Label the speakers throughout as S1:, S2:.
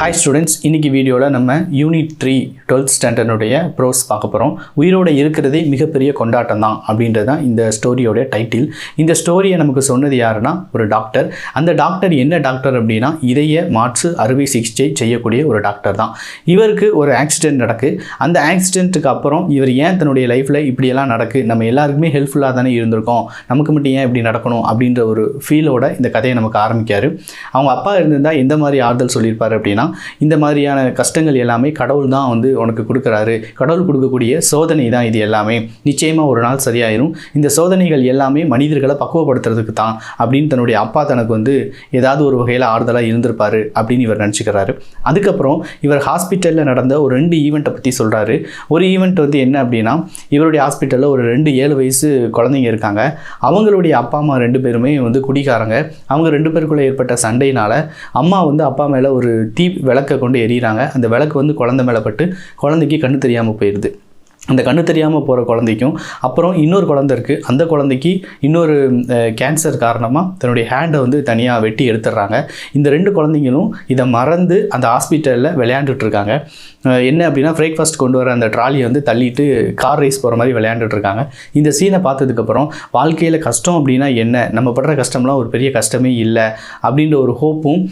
S1: Hi students, இன்னைக்கு வீடியோல நம்ம யூனிட் 3 12th ஸ்டாண்டர்ட் உடைய ப்ரோஸ் பார்க்க போறோம். உயிரோட இருக்கிறதே மிகப்பெரிய கொண்டாட்டம் தான் அப்படின்றது தான் இந்த ஸ்டோரியோட டைட்டில். இந்த ஸ்டோரியை நமக்கு சொன்னது யாருன்னா ஒரு டாக்டர். அந்த டாக்டர் என்ன டாக்டர் அப்படின்னா இதய மாற்று அறுவை சிகிச்சை செய்யக்கூடிய ஒரு டாக்டர் தான். இவருக்கு ஒரு ஆக்சிடென்ட் நடக்கு. அந்த ஆக்சிடென்ட்டுக்கு அப்புறம் இவர் ஏன் தன்னுடைய லைஃப்ல இப்படி எல்லாம் நடக்கு, நம்ம எல்லாருக்குமே ஹெல்ப்ஃபுல்லா தானே இருந்திருக்கோம், நமக்கு மட்டும் ஏன் இப்படி நடக்கணும் அப்படின்ற ஒரு ஃபீலோட இந்த கதையை நமக்கு ஆரம்பிக்காரு. அவங்க அப்பா இருந்திருந்தா எந்த மாதிரி ஆறுதல் சொல்லியிருப்பாரு அப்படின்னா, இந்த மாதிரியான கஷ்டங்கள் எல்லாமே கடவுள் தான் வந்து உனக்கு கொடுக்குறாரு, கடவுள் கொடுக்கக்கூடிய சோதனை தான் இது எல்லாமே, நிச்சயமாக ஒரு நாள் சரியாயிரும், இந்த சோதனைகள் எல்லாமே மனிதர்களை பக்குவப்படுத்துறதுக்கு தான் அப்படின்னு தன்னுடைய அப்பா தனக்கு வந்து ஏதாவது ஒரு வகையில் ஆறுதலாக இருந்திருப்பாரு அப்படின்னு இவர் நினச்சிக்கிறாரு. அதுக்கப்புறம் இவர் ஹாஸ்பிட்டலில் நடந்த ஒரு 2 ஈவெண்ட்டை பற்றி சொல்கிறாரு. ஒரு ஈவெண்ட் வந்து என்ன அப்படின்னா, இவருடைய ஹாஸ்பிட்டலில் ஒரு 7 வயசு குழந்தைங்க இருக்காங்க. அவங்களுடைய அப்பா அம்மா 2 பேருமே வந்து குடிக்காரங்க. அவங்க 2 பேருக்குள்ளே ஏற்பட்ட சண்டையினால் அம்மா வந்து அப்பா மேலே ஒரு விளக்கை கொண்டு எறிகிறாங்க. அந்த விளக்கு வந்து குழந்தை மேலே பட்டு குழந்தைக்கு கண்ணு தெரியாமல் போயிடுது. அந்த கண்ணு தெரியாமல் போகிற குழந்தைக்கும் அப்புறம் இன்னொரு குழந்தை இருக்குது, அந்த குழந்தைக்கு இன்னொரு கேன்சர் காரணமாக தன்னுடைய ஹேண்டை வந்து தனியாக வெட்டி எடுத்துடுறாங்க. இந்த 2 குழந்தைங்களும் இதை மறந்து அந்த ஹாஸ்பிட்டலில் விளையாண்டுட்ருக்காங்க. என்ன அப்படின்னா, பிரேக்ஃபாஸ்ட் கொண்டு வர அந்த ட்ராலியை வந்து தள்ளிட்டு கார் ரேஸ் போகிற மாதிரி விளையாண்டுட்ருக்காங்க. இந்த சீனை பார்த்ததுக்கப்புறம் வாழ்க்கையில் கஷ்டம் அப்படின்னா என்ன, நம்ம படுற கஷ்டம்லாம் ஒரு பெரிய கஷ்டமே இல்லை அப்படின்ற ஒரு ஹோப்பும்,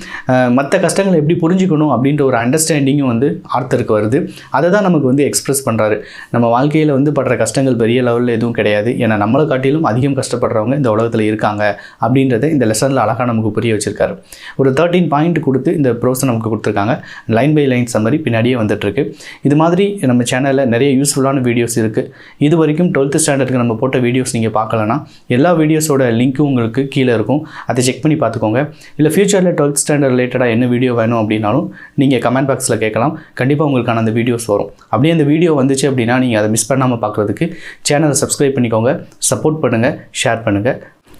S1: மற்ற கஷ்டங்களை எப்படி புரிஞ்சுக்கணும் அப்படின்ற ஒரு அண்டர்ஸ்டாண்டிங்கும் வந்து ஆர்த்தருக்கு வருது. அதை தான் நமக்கு வந்து எக்ஸ்பிரஸ் பண்ணுறாரு. நம்ம வாழ்க்கையில் வந்து படுற கஷ்டங்கள் பெரிய லெவலில் எதுவும் கிடையாது, ஏன்னா நம்மளை காட்டிலும் அதிகம் கஷ்டப்படுறவங்க இந்த உலகத்தில் இருக்காங்க அப்படின்றத இந்த லெசனில் அழகாக நமக்கு புரிய வச்சுருக்காரு. ஒரு 13 பாயிண்ட் கொடுத்து இந்த ப்ரோஸை நமக்கு கொடுத்துருக்காங்க. லைன் பை லைன் சம்மரி பின்னாடியே வந்துட்டுருக்கு. இது மாதிரி நம்ம சேனலில் நிறைய யூஸ்ஃபுல்லான வீடியோஸ் இருக்குது. இது வரைக்கும் 12th ஸ்டாண்டர்டுக்கு நம்ம போட்ட வீடியோஸ் நீங்கள் பார்க்கலன்னா எல்லா வீடியோஸோட லிங்க்கும் உங்களுக்கு கீழே இருக்கும், அதை செக் பண்ணி பார்த்துக்கோங்க. இல்லை ஃபியூச்சரில் 12th ஸ்டாண்டர்ட் ரிலேட்டடாக என்ன வீடியோ வேணும் அப்படின்னாலும் நீங்கள் கமெண்ட் பாக்ஸில் கேட்கலாம். கண்டிப்பாக உங்களுக்கான அந்த வீடியோஸ் வரும். அப்படியே அந்த வீடியோ வந்துச்சு அப்படின்னா நீங்கள் அதை மிஸ் பண்ணாமல் பார்க்குறதுக்கு சேனலை சப்ஸ்கிரைப் பண்ணிக்கோங்க, சப்போர்ட் பண்ணுங்கள், ஷேர் பண்ணுங்கள்.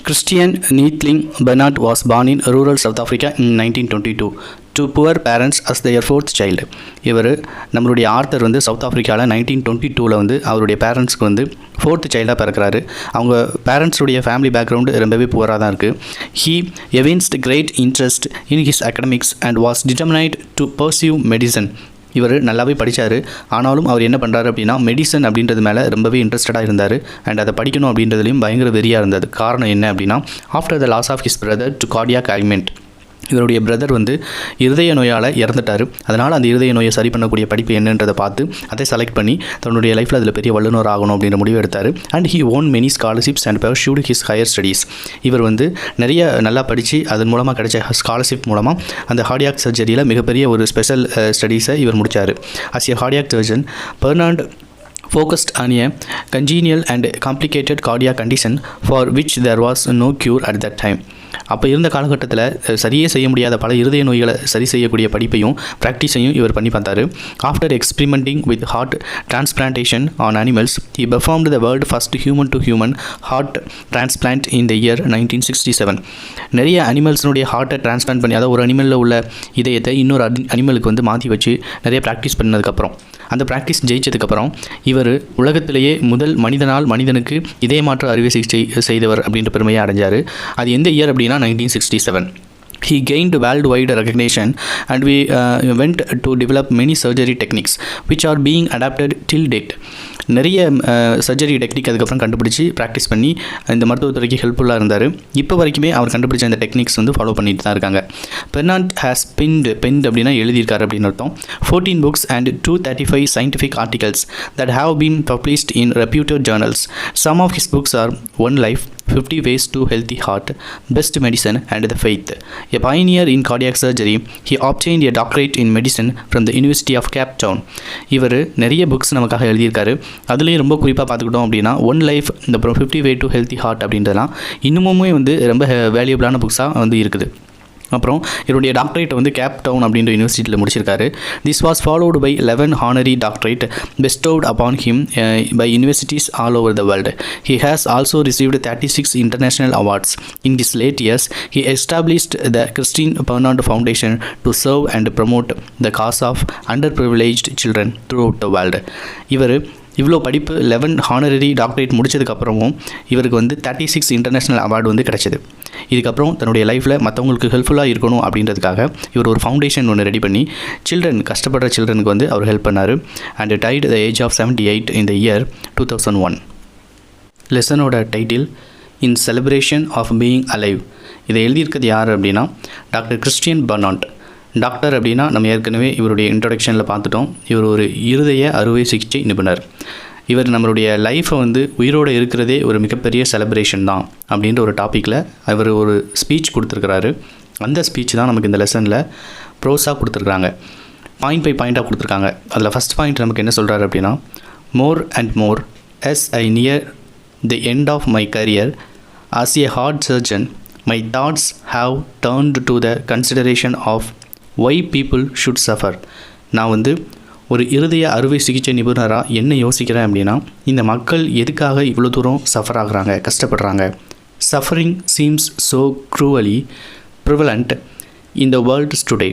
S1: Christian Neethling Bernard was born in rural South Africa in 1922 to poor parents as their 4th child. இவர் நம்மளுடைய ஆர்த்தர் வந்து சவுத் ஆஃப்ரிக்காவில் 1922 வந்து அவருடைய பேரண்ட்ஸ்க்கு வந்து 4th சைல்டாக பிறக்கிறாரு. அவங்க பேரண்ட்ஸுடைய ஃபேமிலி பேக்ரவுண்டு ரொம்பவே புவராக தான் இருக்குது. He evinced great interest in his academics and was determined to pursue medicine. இவர் நல்லாவே படித்தார். ஆனாலும் அவர் என்ன பண்ணுறாரு அப்படின்னா, மெடிசன் அப்படின்றது மேலே ரொம்பவே இன்ட்ரெஸ்டடாக இருந்தார். அண்ட் அதை படிக்கணும் அப்படின்றதுலையும் பயங்கர வெறியாக இருந்தது. காரணம் என்ன அப்படின்னா, after the loss of his brother to cardiac ailment, இவருடைய பிரதர் வந்து இருதய நோயால் இறந்துட்டார். அதனால் அந்த இருதய நோயை சரி பண்ணக்கூடிய படிப்பு என்னன்றதை பார்த்து அதை செலக்ட் பண்ணி தன்னுடைய லைஃப்பில் அதில் பெரிய வல்லுநர் ஆகணும் அப்படின்ற முடிவு எடுத்தார். And he own many scholarships and pursuit his higher studies. இவர் வந்து நிறைய நல்லா படித்து அதன் மூலமாக கிடைச்ச ஸ்காலர்ஷிப் மூலமாக அந்த கார்டியாக் சர்ஜரியில் மிகப்பெரிய ஒரு ஸ்பெஷல் ஸ்டடீஸை இவர் முடித்தார். As a cardiac surgeon, Bernard focused on a congenial and complicated cardiac condition for which there was no cure at that time. அப்போ இருந்த காலகட்டத்தில் சரியே செய்ய முடியாத பல இருதய நோய்களை சரி செய்யக்கூடிய படிப்பையும் ப்ராக்டிஸையும் இவர் பண்ணி பார்த்தாரு. After experimenting with heart transplantation on animals, he performed the world first human to human heart transplant in the year 1967. நிறைய அனிமல்ஸினுடைய ஹார்ட்டை டிரான்ஸ்பிளான்ட் பண்ணி, அதாவது ஒரு அனிமலில் உள்ள இதயத்தை இன்னொரு அனிமலுக்கு வந்து மாற்றி வச்சு நிறைய ப்ராக்டிஸ் பண்ணதுக்கப்புறம், அந்த ப்ராக்டிஸ் ஜெயிச்சதுக்கப்புறம் இவர் உலகத்திலேயே முதல் மனிதனுக்கு இதயமாற்று அறுவை சிகிச்சை செய்தவர் அப்படின்ற பெருமையை அடைஞ்சார். அது எந்த இயர் அப்படின்னா 1967. He gained worldwide recognition and we went to develop many surgery techniques which are being adapted till date. நிறைய சர்ஜரி டெக்னிக் அதுக்கப்புறம் கண்டுபிடிச்சி ப்ராக்டிஸ் பண்ணி இந்த மருத்துவத்துறைக்கு ஹெல்ப்ஃபுல்லாக இருந்தார். இப்போ வரைக்குமே அவர் கண்டுபிடிச்ச அந்த டெக்னிக்ஸ் வந்து ஃபாலோ பண்ணிட்டு தான் இருக்காங்க. பெர்னார்ட் ஹேஸ் பென்ட் அப்படின்னா எழுதியிருக்காரு அப்படின்னு அர்த்தம். 14 books and 235 scientific articles that have been published in reputed journals. Some of his books are One Life, 50 Ways to Healthy Heart, Best Medicine and the Faith. A pioneer in cardiac surgery, he obtained a doctorate in medicine from the University of Cape Town. இவர் நிறைய books நமக்காக எழுதியிருக்காரு. அதுலேயும் ரொம்ப குறிப்பாக பார்த்துக்கிட்டோம் அப்படின்னா one life, இந்த அப்புறம் 50 Way to Healthy Heart அப்படின்றலாம் இன்னுமுமே வந்து ரொம்ப வேல்யூபிளான புக்ஸாக வந்து இருக்குது. அப்புறம் இவருடைய டாக்டரேட் வந்து கேப் டவுன் அப்படின்ற யூனிவர்சிட்டியில் முடிச்சிருக்காரு. This was followed by 11 honorary doctorate bestowed upon him by universities all over the world. He has also received 36 international awards. In his late years, he established the Christine Bernard Foundation to serve and promote the cause of underprivileged children throughout the world. இவர் இவ்வளோ படிப்பு 11 honorary doctorate முடிச்சதுக்கப்புறமும் இவருக்கு வந்து 36 international award வந்து கிடச்சிது. இதுக்கப்புறம் தன்னுடைய லைஃப்பில் மற்றவங்களுக்கு ஹெல்ப்ஃபுல்லாக இருக்கணும் அப்படின்றதுக்காக இவர் ஒரு ஃபவுண்டேஷன் ஒன்று ரெடி பண்ணி கஷ்டப்படுற சில்ட்ரனுக்கு வந்து அவர் ஹெல்ப் பண்ணார். And died the age of 78 in the year 2001. லெசனோட title in celebration of being alive. இதை எழுதியிருக்கிறது யார் அப்படின்னா டாக்டர் கிறிஸ்டியன் பர்னாட். டாக்டர் அப்படின்னா நம்ம ஏற்கனவே இவருடைய இன்ட்ரொடக்ஷனில் பார்த்துட்டோம். இவர் ஒரு இருதய அறுவை சிகிச்சை நிபுணர். இவர் நம்மளுடைய லைஃப்பை வந்து உயிரோடு இருக்கிறதே ஒரு மிகப்பெரிய செலிப்ரேஷன் தான் அப்படின்ற ஒரு டாப்பிக்கில் அவர் ஒரு ஸ்பீச் கொடுத்துருக்கிறாரு. அந்த ஸ்பீச் தான் நமக்கு இந்த லெசனில் ப்ரோஸாக கொடுத்துருக்குறாங்க. பாயிண்ட் பை பாயிண்ட்டாக கொடுத்துருக்காங்க. அதில் ஃபஸ்ட் பாயிண்ட் நமக்கு என்ன சொல்கிறாரு அப்படின்னா, more and more as I near the end of my career as a heart surgeon, my thoughts have turned to the consideration of why people should suffer. நான் வந்து ஒரு இருதய அறுவை சிகிச்சை நிபுணராக என்ன யோசிக்கிறேன் அப்படின்னா, இந்த மக்கள் எதுக்காக இவ்வளோ தூரம் சஃபர் ஆகுறாங்க, கஷ்டப்படுறாங்க. Suffering seems so cruelly prevalent in the world today.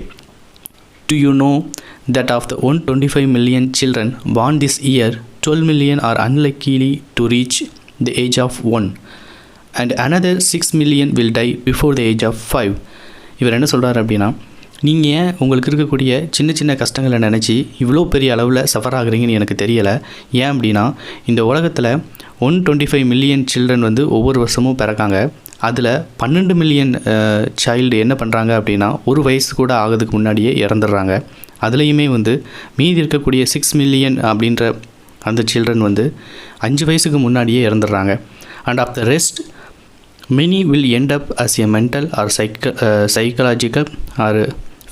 S1: Do you know that of the 125 million children born this year, 12 million are unlikely to reach the age of 1 and another 6 million will die before the age of 5. இவர் என்ன சொல்கிறார் அப்படின்னா, நீங்கள் ஏன் உங்களுக்கு இருக்கக்கூடிய சின்ன சின்ன கஷ்டங்களை நினச்சி இவ்வளோ பெரிய அளவில் சஃபர் ஆகுறீங்கன்னு எனக்கு தெரியலை. ஏன் அப்படின்னா, இந்த உலகத்தில் 125 மில்லியன் சில்ட்ரன் வந்து ஒவ்வொரு வருஷமும் பிறக்காங்க. அதில் 12 மில்லியன் சைல்டு என்ன பண்ணுறாங்க அப்படின்னா, ஒரு வயசு கூட ஆகிறதுக்கு முன்னாடியே இறந்துடுறாங்க. அதுலேயுமே வந்து மீதி இருக்கக்கூடிய 6 மில்லியன் அப்படின்ற அந்த சில்ட்ரன் வந்து 5 வயசுக்கு முன்னாடியே இறந்துடுறாங்க. And of the rest many will end up as a mental or psychological or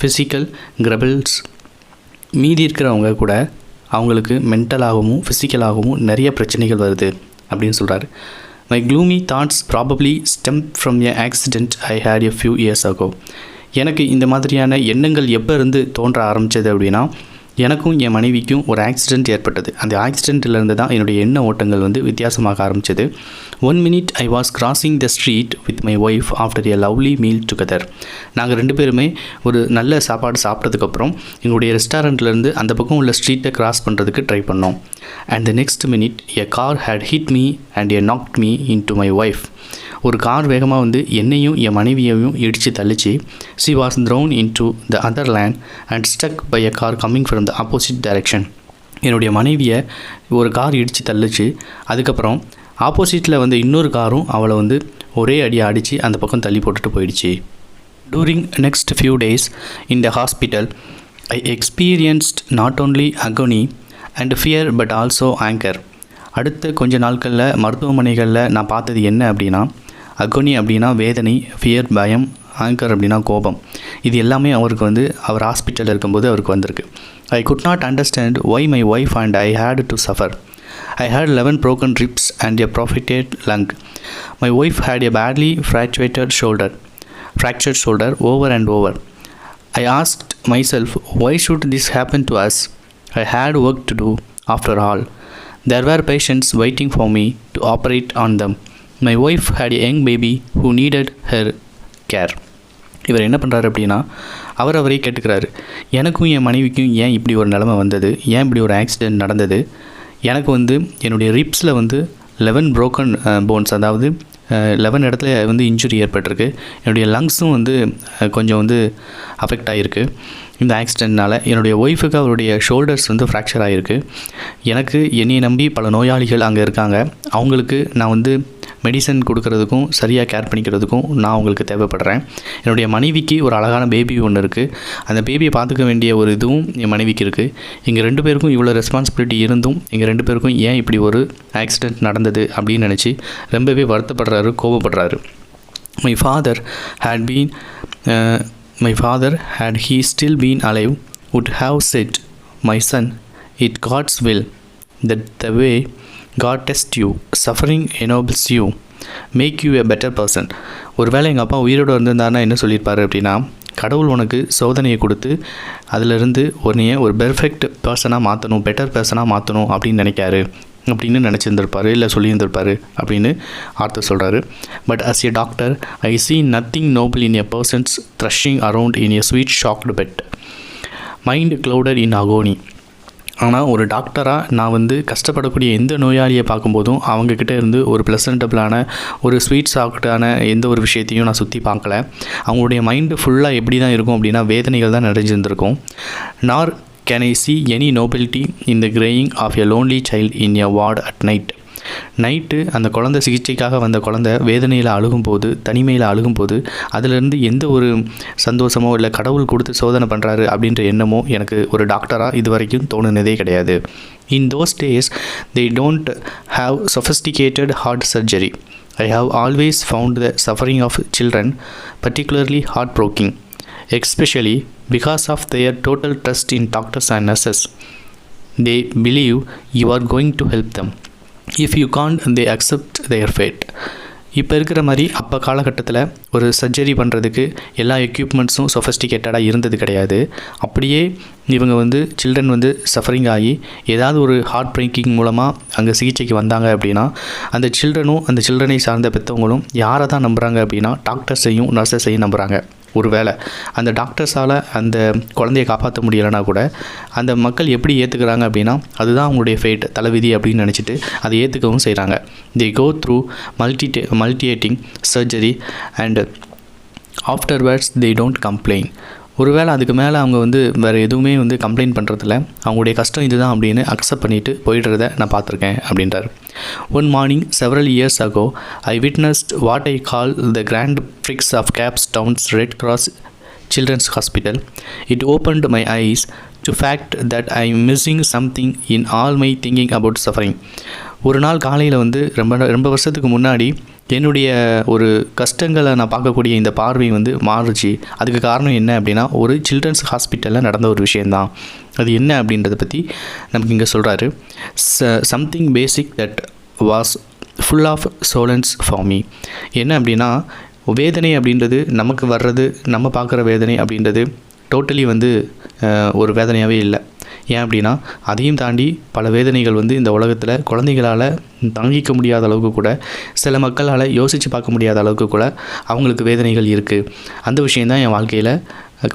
S1: physical troubles. மீதி இருக்கிறவங்க கூட அவங்களுக்கு மென்டலாகவும் ஃபிசிக்கலாகவும் நிறைய பிரச்சனைகள் வருது அப்படின்னு சொல்கிறாரு. My gloomy thoughts probably stem from an accident I had a few years ago. எனக்கு இந்த மாதிரியான எண்ணங்கள் எப்போ இருந்து தோன்ற ஆரம்பித்தது அப்படின்னா, எனக்கும் என் மனைவிக்கும் ஒரு ஆக்சிடெண்ட் ஏற்பட்டது. அந்த ஆக்சிடெண்ட்டிலேருந்து தான் என்னுடைய எண்ண ஓட்டங்கள் வந்து வித்தியாசமாக ஆரம்பிச்சது. 1 minute I was crossing the street with my wife after a lovely meal together. நாங்கள் 2 பேருமே ஒரு நல்ல சாப்பாடு சாப்பிட்டதுக்கப்புறம் எங்களுடைய ரெஸ்டாரண்ட்லேருந்து அந்த பக்கம் உள்ள ஸ்ட்ரீட்டை கிராஸ் பண்ணுறதுக்கு ட்ரை பண்ணோம். And the next minute a car had hit me and knocked me into my wife. ஒரு கார் வேகமாக வந்து என்னையும் என் மனைவியையும் இடித்து தள்ளிச்சு. She was thrown into the other lane and struck by a car coming from the opposite direction. என்னுடைய மனைவியை ஒரு car இடித்து தள்ளிச்சு. அதுக்கப்புறம் ஆப்போசிட்டில் வந்து இன்னொரு காரும் அவளை வந்து ஒரே அடியாக அடித்து அந்த பக்கம் தள்ளி போட்டுட்டு போயிடுச்சு. During next few days in the hospital, I experienced not only agony and fear but also anger. அடுத்த கொஞ்ச நாட்களில் மருத்துவமனைகளில் நான் பார்த்தது என்ன அப்படின்னா, அகோனி அப்படின்னா வேதனை, ஃபியர் பயம், ஆங்கர் அப்படின்னா கோபம். இது எல்லாமே அவருக்கு வந்து அவர் ஹாஸ்பிட்டலில் இருக்கும்போது அவருக்கு வந்திருக்கு. I could not understand why my wife and I had to suffer. I had 11 broken ribs and a perforated lung. My wife had a badly fractured shoulder over and over. I asked myself, why should this happen to us? I had work to do after all. There were patients waiting for me to operate on them. My wife had a young baby who needed her care. இவர் என்ன பண்ணுறாரு அப்படின்னா, அவரே கேட்டுக்கிறாரு, எனக்கும் என் மனைவிக்கும் ஏன் இப்படி ஒரு நிலைமை வந்தது, ஏன் இப்படி ஒரு ஆக்சிடெண்ட் நடந்தது. எனக்கு வந்து என்னுடைய ரிப்ஸில் வந்து 11 broken போன்ஸ், அதாவது 11 இடத்துல வந்து இன்ஜுரி ஏற்பட்டிருக்கு. என்னுடைய லங்ஸும் வந்து கொஞ்சம் வந்து அஃபெக்ட் ஆகிருக்கு இந்த ஆக்சிடெண்ட்னால். என்னுடைய ஒய்ஃபுக்கு அவருடைய ஷோல்டர்ஸ் வந்து ஃப்ராக்சர் ஆகிருக்கு. எனக்கு என்னையை நம்பி பல நோயாளிகள் அங்கே இருக்காங்க. அவங்களுக்கு நான் வந்து மெடிசன் கொடுக்கறதுக்கும் சரியாக கேர் பண்ணிக்கிறதுக்கும் நான் அவங்களுக்கு தேவைப்படுறேன். என்னுடைய மனைவிக்கு ஒரு அழகான பேபி ஒன்று இருக்குது. அந்த பேபியை பார்த்துக்க வேண்டிய ஒரு இதுவும் என் மனைவிக்கு இருக்குது. எங்கள் 2 பேருக்கும் இவ்வளோ ரெஸ்பான்சிபிலிட்டி இருந்தும் எங்கள் 2 பேருக்கும் ஏன் இப்படி ஒரு ஆக்சிடெண்ட் நடந்தது அப்படின்னு நினச்சி ரொம்பவே வருத்தப்படுறாரு, கோபப்படுறாரு. My father had he still been alive would have said, my son, it God's will that the way God tests you, suffering ennobles you, make you a better person. ஒருவேளை எங்கள் அப்பா உயிரோடு இருந்திருந்தாருன்னா என்ன சொல்லியிருப்பாரு அப்படின்னா, கடவுள் உனக்கு சோதனையை கொடுத்து அதிலிருந்து உன்னைய ஒரு பெர்ஃபெக்ட் பர்சனாக மாற்றணும், பெட்டர் பர்சனாக மாற்றணும் அப்படின்னு அப்படின்னு நினச்சிருந்திருப்பார், இல்லை சொல்லியிருந்திருப்பார் அப்படின்னு ஆர்த்தர் சொல்கிறாரு. But as a doctor I see nothing noble in a person's thrashing around in a sweet shocked bed, mind clouded in agony. ஆனால் ஒரு டாக்டராக நான் வந்து கஷ்டப்படக்கூடிய எந்த நோயாளியை பார்க்கும்போதும் அவங்கக்கிட்ட இருந்து ஒரு ப்ளசன்டபிளான ஒரு ஸ்வீட் சாஃப்டான எந்த ஒரு விஷயத்தையும் நான் சுற்றி பார்க்கல. அவங்களுடைய மைண்டு ஃபுல்லாக எப்படி தான் இருக்கும் அப்படின்னா வேதனைகள் தான் நிறைஞ்சிருந்திருக்கும். Nor can I see any nobility in the graying of a lonely child in a ward at night. Night அந்த குழந்தை சிகிச்சைக்காக வந்த குழந்தை வேதனையில் அழுகும்போது, தனிமையில் அழுகும்போது அதிலிருந்து எந்த ஒரு சந்தோஷமோ இல்லை கடவுள் கொடுத்து சோதனை பண்ணுறாரு அப்படின்ற எண்ணமோ எனக்கு ஒரு டாக்டராக இது வரைக்கும் தோணுனதே கிடையாது. In those days they don't have sophisticated heart surgery. I have always found the suffering of children particularly heartbreaking, especially because of their total trust in doctors and nurses. They believe you are going to help them. If you can't, they accept their fate. இப்போ இருக்கிற மாதிரி அப்போ காலகட்டத்தில் ஒரு surgery பண்ணுறதுக்கு எல்லா எக்யூப்மெண்ட்ஸும் சொஃபஸ்டிகேட்டடாக இருந்தது கிடையாது. அப்படியே இவங்க வந்து சில்ட்ரன் வந்து சஃபரிங் ஆகி ஏதாவது ஒரு ஹார்ட் பிரேக்கிங் மூலமாக அங்கே சிகிச்சைக்கு வந்தாங்க அப்படின்னா அந்த சில்ட்ரனும் அந்த சில்ட்ரனை சார்ந்த பெற்றவங்களும் யாரை தான் நம்புகிறாங்க அப்படின்னா டாக்டர்ஸையும் நர்ஸஸையும் நம்புகிறாங்க. ஒருவேளை அந்த டாக்டர்ஸால் அந்த குழந்தையை காப்பாற்ற முடியலைன்னா கூட அந்த மக்கள் எப்படி ஏற்றுக்கிறாங்க அப்படின்னா அதுதான் அவங்களுடைய ஃபேட், தலைவிதி அப்படின்னு நினச்சிட்டு அதை ஏற்றுக்கவும் செய்கிறாங்க. they go through multiating surgery and afterwards they don't complain. ஒருவேளை அதுக்கு மேலே அவங்க வந்து வேறு எதுவுமே வந்து கம்ப்ளைண்ட் பண்ணுறதில்ல, அவங்களுடைய கஷ்டம் இதுதான் அப்படின்னு அக்செப்ட் பண்ணிவிட்டு போயிடுறத நான் பார்த்துருக்கேன் அப்படின்றார். One morning several years ago I witnessed what I call the grand prix of Cape Town's Red Cross Children's Hospital. It opened my eyes to fact that I am missing something in all my thinking about suffering. ஒரு நாள் காலையில் வந்து ரொம்ப வருஷத்துக்கு முன்னாடி என்னுடைய ஒரு கஷ்டங்களை நான் பார்க்கக்கூடிய இந்த பார்வை வந்து மாறுச்சு. அதுக்கு காரணம் என்ன அப்படின்னா ஒரு சில்ட்ரன்ஸ் ஹாஸ்பிட்டலில் நடந்த ஒரு விஷயந்தான். அது என்ன அப்படின்றத பற்றி நமக்கு இங்கே சொல்கிறாரு. Something basic that was full of solace for me. என்ன அப்படின்னா வேதனை அப்படின்றது நமக்கு வர்றது, நம்ம பார்க்குற வேதனை அப்படின்றது டோட்டலி வந்து ஒரு வேதனையாகவே இல்லை. ஏன் அப்படின்னா அதையும் தாண்டி பல வேதனைகள் வந்து இந்த உலகத்தில் குழந்தைகளால் தாங்கிக்க முடியாத அளவுக்கு கூட, சில மக்களால் யோசித்து பார்க்க முடியாத அளவுக்கு கூட அவங்களுக்கு வேதனைகள் இருக்குது. அந்த விஷயந்தான் என் வாழ்க்கையில்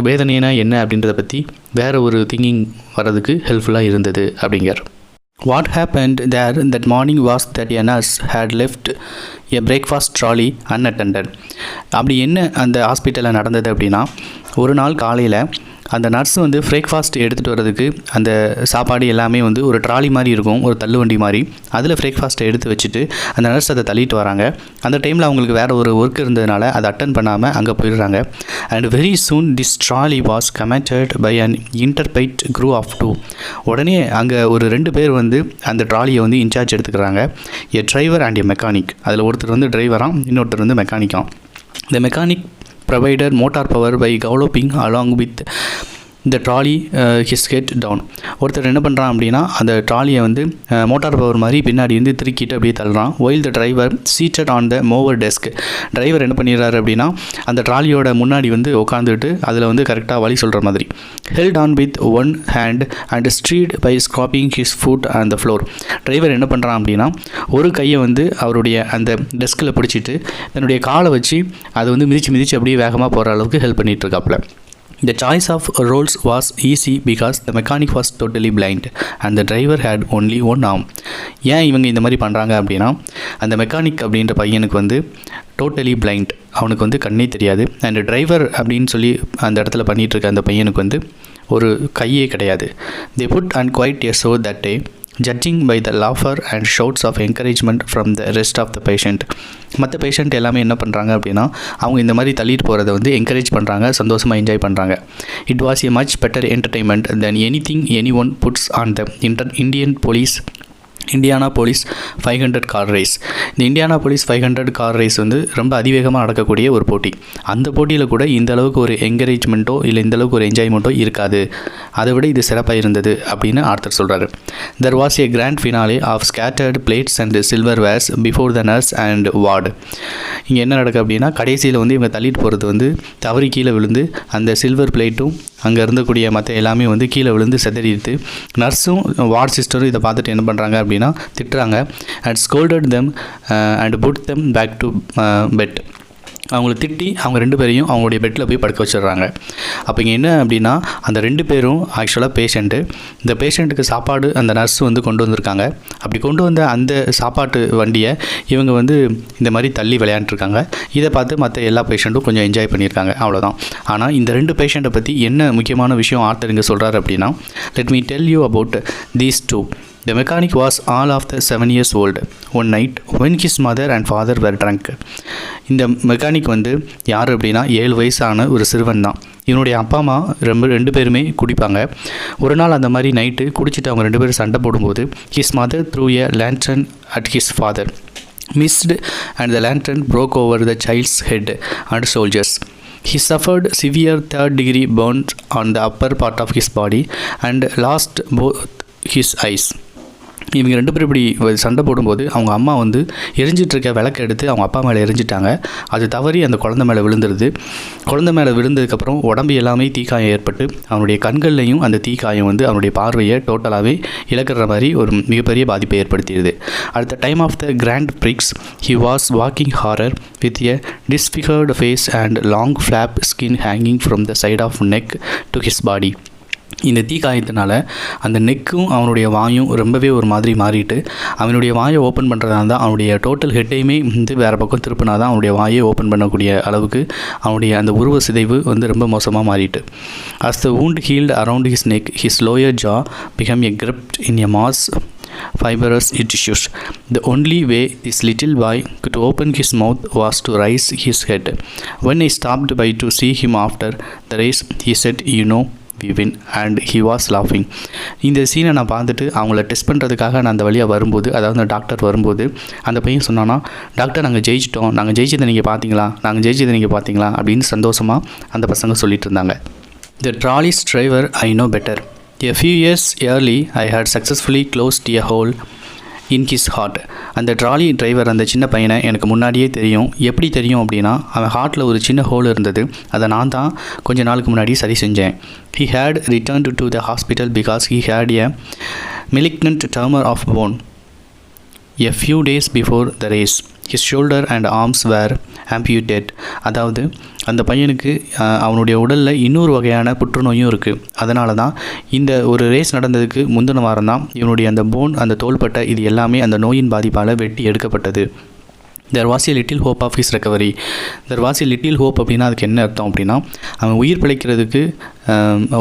S1: வேதனைனா என்ன அப்படின்றத பற்றி வேறு ஒரு திங்கிங் வர்றதுக்கு ஹெல்ப்ஃபுல்லாக இருந்தது அப்படிங்கிற. What happened there that morning was that a nurse had left a breakfast trolley unattended. அப்படி என்ன அந்த ஹாஸ்பிட்டலில் நடந்தது அப்படின்னா ஒரு நாள் காலையில் அந்த நர்ஸ் வந்து பிரேக்ஃபாஸ்ட் எடுத்துகிட்டு வரதுக்கு அந்த சாப்பாடு எல்லாமே வந்து ஒரு ட்ராலி மாதிரி இருக்கும், ஒரு தள்ளுவண்டி மாதிரி, அதில் பிரேக்ஃபாஸ்ட்டை எடுத்து வச்சுட்டு அந்த நர்ஸ் அதை தள்ளிட்டு வராங்க. அந்த டைமில் அவங்களுக்கு வேறு ஒரு ஒர்க் இருந்ததுனால அதை அட்டன் பண்ணாமல் அங்கே போயிடுறாங்க. And very soon this trolley was commanded by an intrepid crew of 2. உடனே அங்கே ஒரு 2 பேர் வந்து அந்த ட்ராலியை வந்து இன்சார்ஜ் எடுத்துக்கிறாங்க. A driver and a mechanic. அதில் ஒருத்தர் வந்து டிரைவராக, இன்னொருத்தர் வந்து மெக்கானிக்காக. The mechanic provided motor power by galloping along with the trolley his head down. ஒருத்தர் என்ன பண்ணுறான் அப்படின்னா அந்த ட்ராலியை வந்து மோட்டார் பவர் மாதிரி பின்னாடி வந்து திருக்கிட்டு அப்படியே தள்ளுறான். while the driver seated on the mower desk. Driver என்ன பண்ணிடுறாரு அப்படின்னா அந்த ட்ராலியோட முன்னாடி வந்து உட்காந்துட்டு அதில் வந்து கரெக்டாக வழி சொல்கிற மாதிரி held on with one hand and steered by scraping his foot on the floor. Driver என்ன பண்ணுறான் அப்படின்னா ஒரு கையை வந்து அவருடைய அந்த டெஸ்கில் பிடிச்சிட்டு தன்னுடைய காலை வச்சு அதை வந்து மிதித்து அப்படியே வேகமாக போகிற அளவுக்கு ஹெல்ப் பண்ணிகிட்டு இருக்காப்புல. The choice of roles was easy because the mechanic was totally blind and the driver had only one arm. ஏன் இவங்க இந்த மாதிரி பண்ணுறாங்க அப்படின்னா அந்த மெக்கானிக் அப்படின்ற பையனுக்கு வந்து டோட்டலி பிளைண்ட், அவனுக்கு வந்து கண்ணே தெரியாது. அண்ட் டிரைவர் அப்படின்னு சொல்லி அந்த இடத்துல பண்ணிகிட்ருக்க அந்த பையனுக்கு வந்து ஒரு கையே கிடையாது. They put on quite a show that day, judging by the laughter and shouts of encouragement from the rest of the patient. மற்ற பேஷண்ட் எல்லாமே என்ன பண்ணுறாங்க அப்படின்னா அவங்க இந்த மாதிரி தள்ளிட்டு போகிறத வந்து என்கரேஜ் பண்ணுறாங்க, சந்தோஷமாக என்ஜாய் பண்ணுறாங்க. It was a much better entertainment than anything anyone puts on the Indianapolis 500 car race. இந்த இண்டியானா போலீஸ் 500 கார் ரேஸ் வந்து ரொம்ப அதிவேகமாக நடக்கக்கூடிய ஒரு போட்டி. அந்த போட்டியில் கூட இந்த அளவுக்கு ஒரு என்கரேஜ்மெண்ட்டோ இல்லை இந்த அளவுக்கு ஒரு என்ஜாய்மெண்ட்டோ இருக்காது. அதை விட இது சிறப்பாக இருந்தது அப்படின்னு ஆர்த்தர் சொல்கிறாரு. There was a grand finale of scattered plates and silver wares before the nurse and ward. இங்கே என்ன நடக்குது அப்படின்னா கடைசியில் வந்து இவங்க தள்ளிட்டு போகிறது வந்து தவறி கீழே விழுந்து அந்த சில்வர் பிளேட்டும் அங்கே இருந்தக்கூடிய மற்ற எல்லாமே வந்து கீழே விழுந்து செதறிடுது. நர்ஸும் வார்டு சிஸ்டரும் இதை பார்த்துட்டு என்ன பண்ணுறாங்க அப்படின்னா திட்டுறாங்க. And scolded them and put them back to bed. அவங்கள திட்டி அவங்க 2 பேரையும் அவங்களுடைய பெட்டில் போய் படுக்க வச்சிடுறாங்க. அப்போ இங்கே என்ன அப்படின்னா, அந்த 2 பேரும் ஆக்சுவலாக பேஷண்ட்டு. இந்த பேஷண்ட்டுக்கு சாப்பாடு அந்த நர்ஸ் வந்து கொண்டு வந்திருக்காங்க. அப்படி கொண்டு வந்த அந்த சாப்பாட்டு வண்டியை இவங்க வந்து இந்த மாதிரி தள்ளி விளையாண்டுருக்காங்க. இதை பார்த்து மற்ற எல்லா பேஷண்ட்டும் கொஞ்சம் என்ஜாய் பண்ணியிருக்காங்க, அவ்வளோதான். ஆனால் இந்த 2 பேஷண்ட்டை பற்றி என்ன முக்கியமான விஷயம் ஆத்தர் இங்கே சொல்கிறார் அப்படின்னா, let me tell you about these 2. The mechanic was all of the 7 years old. One night when his mother and father were drunk. இந்த மெக்கானிக் வந்து யார் அப்படின்னா 7 வயசான ஒரு சிறுவன் தான். இவனுடைய அப்பா அம்மா 2 பேருமே குடிப்பாங்க. ஒரு நாள் அந்த மாதிரி நைட்டு குடிச்சிட்டு அவங்க 2 பேரும் சண்டை போடும்போது his mother threw a lantern at his father, missed, and the lantern broke over the child's head and shoulders. He suffered severe 3rd-degree burns on the upper part of his body and lost both his eyes. இவங்க 2 பேரும் இப்படி சண்டை போடும்போது அவங்க அம்மா வந்து எரிஞ்சிட்ருக்க விளக்கு எடுத்து அவங்க அப்பா மேலே எரிஞ்சிட்டாங்க. அது தவறி அந்த குழந்தை மேலே விழுந்துருது. குழந்தை மேலே விழுந்ததுக்கப்புறம் உடம்பு எல்லாமே தீக்காயம் ஏற்பட்டு அவனுடைய கண்கள்லையும் அந்த தீக்காயம் வந்து அவனுடைய பார்வையை டோட்டலாகவே இழக்கிற மாதிரி ஒரு மிகப்பெரிய பாதிப்பை ஏற்படுத்திடுது. At the time of the Grand Prix he was walking horror with a disfigured face and long flap skin hanging from the side of neck to his body. இந்த தீக்காயத்தினால அந்த நெக்கும் அவனுடைய வாயும் ரொம்பவே ஒரு மாதிரி மாறிட்டு, அவனுடைய வாயை ஓப்பன் பண்ணுறதா இருந்தால் அவனுடைய டோட்டல் ஹெட்டையுமே வந்து வேறு பக்கம் திருப்பினா தான் அவனுடைய வாயை ஓப்பன் பண்ணக்கூடிய அளவுக்கு அவனுடைய அந்த உருவ சிதைவு வந்து ரொம்ப மோசமாக மாறிட்டு. As the wound healed around his neck, his lower jaw became a gripped in a mass fibrous tissues. The only way this little boy could open his mouth was to raise his head. When I stopped by to see him after the race, he said, "You know, we win," and he was laughing. இந்த சீனை நான் பார்த்துட்டு அவங்கள test பண்ணுறதுக்காக நான் அந்த வழியாக வரும்போது, அதாவது அந்த டாக்டர் வரும்போது அந்த பையன் சொன்னான்னா, "டாக்டர், நாங்கள் ஜெயிச்சிட்டோம், நாங்கள் ஜெயிச்சதை நீங்கள் பார்த்தீங்களா அப்படின்னு சந்தோஷமாக அந்த பசங்க சொல்லிட்டு இருந்தாங்க. The trolley's driver I know better. A few years early I had successfully closed a hole in his heart. அந்த ட்ராலி டிரைவர் அந்த சின்ன பையனை எனக்கு முன்னாடியே தெரியும். எப்படி தெரியும் அப்படின்னா, அவன் ஹார்ட்டில் ஒரு சின்ன ஹோல் இருந்தது. அதை நான் தான் கொஞ்ச நாளுக்கு முன்னாடி சரி செஞ்சேன். He had returned to the hospital because he had a malignant tumor of bone. A few days before the race, his shoulder and arms were amputated. அதாவது அந்த பையனுக்கு அவனுடைய உடலில் இன்னொரு வகையான புற்றுநோயும் இருக்குது. அதனால தான் இந்த ஒரு ரேஸ் நடந்ததுக்கு முந்தின வாரம் தான் இவனுடைய அந்த போன், அந்த தோள்பட்டை, இது எல்லாமே அந்த நோயின் பாதிப்பால் வெட்டி எடுக்கப்பட்டது. There was a little hope of his recovery. There was a little hope அப்படின்னா அதுக்கு என்ன அர்த்தம் அப்படின்னா, அவன் உயிர் பிழைக்கிறதுக்கு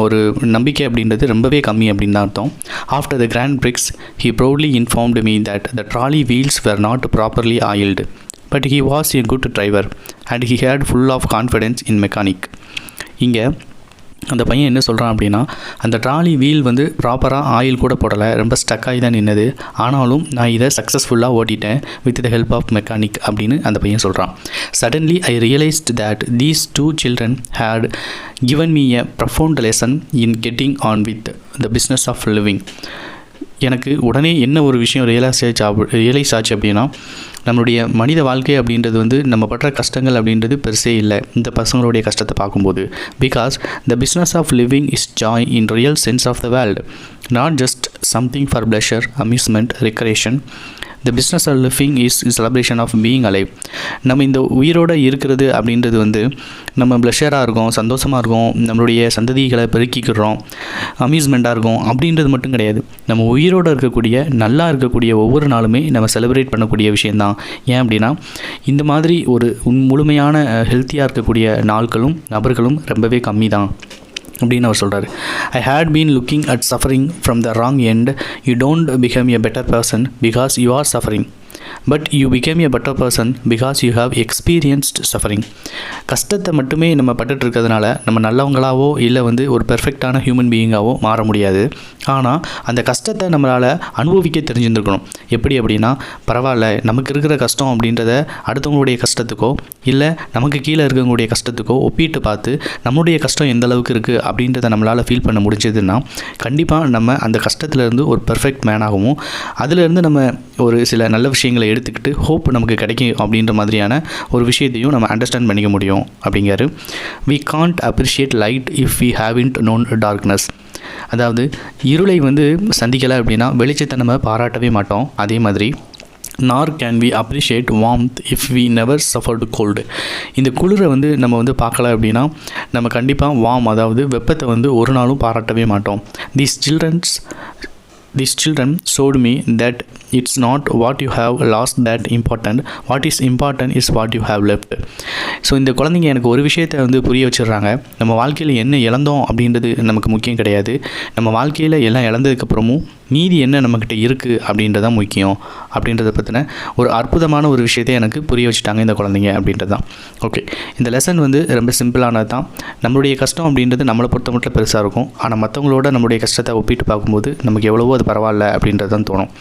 S1: ஒரு நம்பிக்கை அப்படின்றது ரொம்பவே கம்மி அப்படின்னு தான் அர்த்தம். After the Grand Prix, he proudly informed me that the trolley wheels were not properly oiled, but he was a good driver and he had full of confidence in mechanic. இங்கே அந்த பையன் என்ன சொல்கிறான் அப்படின்னா, அந்த ட்ராலி வீல் வந்து ப்ராப்பராக oil கூட போடலை, ரொம்ப ஸ்டக்காகி தான் நின்னது. ஆனாலும் நான் இதை சக்ஸஸ்ஃபுல்லாக ஓட்டிட்டேன் with the help of mechanic அப்படின்னு அந்த பையன் சொல்கிறான். Suddenly I realised that these 2 children had given me a profound lesson in getting on with the business of living. எனக்கு உடனே என்ன ஒரு விஷயம் ரியலைஸ் ஆச்சு அப்படின்னா, நம்மளுடைய மனித வாழ்க்கை அப்படின்றது வந்து நம்ம படுற கஷ்டங்கள் அப்படின்றது பெருசே இல்லை இந்த பசங்களுடைய கஷ்டத்தை பார்க்கும்போது. Because the business of living is joy in real sense of the world, not just something for pleasure, amusement, recreation. The business of living is celebration of being alive. நம்ம இந்த உயிரோடு இருக்கிறது அப்படின்றது வந்து நம்ம ப்ளஷராக இருக்கும், சந்தோஷமாக இருக்கும், நம்மளுடைய சந்ததிகளை பெருக்கிக்கிறோம், அம்யூஸ்மெண்ட்டாக இருக்கும் அப்படின்றது மட்டும் கிடையாது. நம்ம உயிரோடு இருக்கக்கூடிய, நல்லா இருக்கக்கூடிய ஒவ்வொரு நாளுமே நம்ம செலிப்ரேட் பண்ணக்கூடிய விஷயந்தான். ஏன் அப்படின்னா, இந்த மாதிரி ஒரு முழுமையான ஹெல்த்தியாக இருக்கக்கூடிய நாட்களும் நபர்களும் ரொம்பவே கம்மி தான் அப்படின்னு அவர் சொல்கிறார். I had been looking at suffering from the wrong end. You don't become a better person because you are suffering, but you became a better person because you have experienced suffering. கஷ்டத்தை மட்டுமே நம்ம பட்டுட்டு இருக்கிறதுனால நம்ம நல்லவங்களாவோ இல்லை வந்து ஒரு பெர்ஃபெக்டான human பீயிங்காவோ மாற முடியாது. ஆனால் அந்த கஷ்டத்தை நம்மளால் அனுபவிக்க தெரிஞ்சுருக்கணும். எப்படி அப்படின்னா, பரவாயில்ல, நமக்கு இருக்கிற கஷ்டம் அப்படின்றத அடுத்தவங்களுடைய கஷ்டத்துக்கோ இல்லை நமக்கு கீழே இருக்கவங்களுடைய கஷ்டத்துக்கோ ஒப்பிட்டு பார்த்து நம்மளுடைய கஷ்டம் எந்த அளவுக்கு இருக்குது அப்படின்றத நம்மளால் ஃபீல் பண்ண முடிஞ்சதுன்னா கண்டிப்பாக நம்ம அந்த கஷ்டத்துலேருந்து ஒரு பெர்ஃபெக்ட் மேனாகவும் அதிலேருந்து நம்ம ஒரு சில நல்ல விஷயங்களை எடுத்துக்கிட்டு ஹோப் நமக்கு கிடைக்கும் அப்படின்ற மாதிரியான ஒரு விஷயத்தையும் நம்ம அண்டர்ஸ்டாண்ட் பண்ணிக்க முடியும் அப்படிங்கிறாரு. we can't appreciate light if we haven't known darkness. அதாவது இருளை வந்து சந்திக்கலை அப்படின்னா வெளிச்சத்தை நம்ம பாராட்டவே மாட்டோம். அதே மாதிரி nor can we appreciate warmth if we never suffered cold. இந்த குளிரை வந்து நம்ம வந்து பார்க்கல அப்படின்னா நம்ம கண்டிப்பாக அதாவது வெப்பத்தை வந்து ஒரு நாளும் பாராட்டவே மாட்டோம். These children showed me that it's not what you have lost that important. What is important is what you have left. So இந்த குழந்தைங்க எனக்கு ஒரு விஷயத்தை வந்து புரிய வச்சிடுறாங்க. நம்ம வாழ்க்கையில் என்ன இழந்தோம் அப்படின்றது நமக்கு முக்கியம் கிடையாது. நம்ம வாழ்க்கையில் எல்லாம் இழந்ததுக்கப்புறமும் மீதி என்ன நம்மக்கிட்ட இருக்குது அப்படின்றதான் முக்கியம் அப்படின்றத பற்றின ஒரு அற்புதமான ஒரு விஷயத்தை எனக்கு புரிய வச்சுட்டாங்க இந்த குழந்தைங்க அப்படின்றது தான். ஓகே, இந்த லெசன் வந்து ரொம்ப சிம்பிளானது தான். நம்மளுடைய கஷ்டம் அப்படின்றது நம்மளை பொறுத்த மட்டும் பெருசாக இருக்கும். ஆனால் மற்றவங்களோட நம்மளுடைய கஷ்டத்தை ஒப்பிட்டு பார்க்கும்போது நமக்கு எவ்வளவோ அது பரவாயில்ல அப்படின்றது தான் தோணும்.